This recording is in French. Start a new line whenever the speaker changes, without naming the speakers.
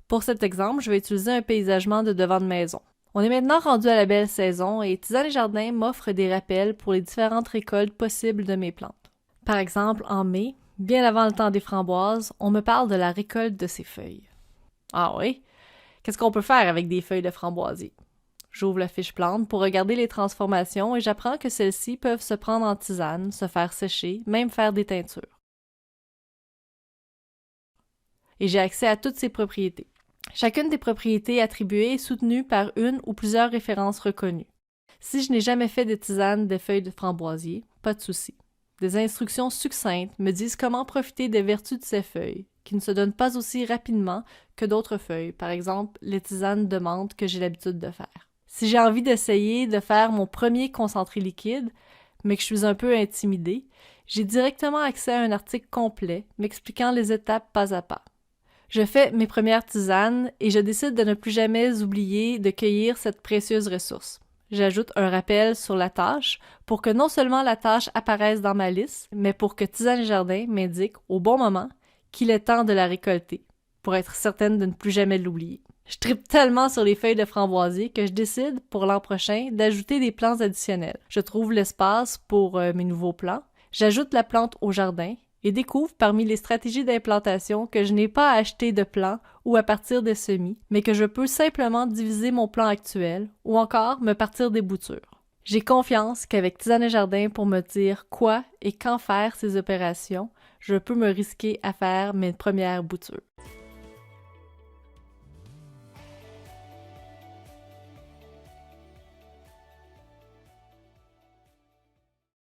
Pour cet exemple, je vais utiliser un paysagement de devant de maison. On est maintenant rendu à la belle saison et Tisane et Jardin m'offre des rappels pour les différentes récoltes possibles de mes plantes. Par exemple, en mai, bien avant le temps des framboises, on me parle de la récolte de ces feuilles. Ah oui? Qu'est-ce qu'on peut faire avec des feuilles de framboisier? J'ouvre la fiche plante pour regarder les transformations et j'apprends que celles-ci peuvent se prendre en tisane, se faire sécher, même faire des teintures. Et j'ai accès à toutes ces propriétés. Chacune des propriétés attribuées est soutenue par une ou plusieurs références reconnues. Si je n'ai jamais fait de tisane de feuilles de framboisier, pas de souci. Des instructions succinctes me disent comment profiter des vertus de ces feuilles, qui ne se donnent pas aussi rapidement que d'autres feuilles, par exemple les tisanes de menthe que j'ai l'habitude de faire. Si j'ai envie d'essayer de faire mon premier concentré liquide, mais que je suis un peu intimidée, j'ai directement accès à un article complet m'expliquant les étapes pas à pas. Je fais mes premières tisanes et je décide de ne plus jamais oublier de cueillir cette précieuse ressource. J'ajoute un rappel sur la tâche pour que non seulement la tâche apparaisse dans ma liste, mais pour que Tisane et Jardin m'indique au bon moment qu'il est temps de la récolter, pour être certaine de ne plus jamais l'oublier. Je tripe tellement sur les feuilles de framboisier que je décide, pour l'an prochain, d'ajouter des plants additionnels. Je trouve l'espace pour mes nouveaux plants, j'ajoute la plante au jardin et découvre parmi les stratégies d'implantation que je n'ai pas à acheter de plants ou à partir des semis, mais que je peux simplement diviser mon plan actuel ou encore me partir des boutures. J'ai confiance qu'avec Tisane et Jardin pour me dire quoi et quand faire ces opérations, je peux me risquer à faire mes premières boutures.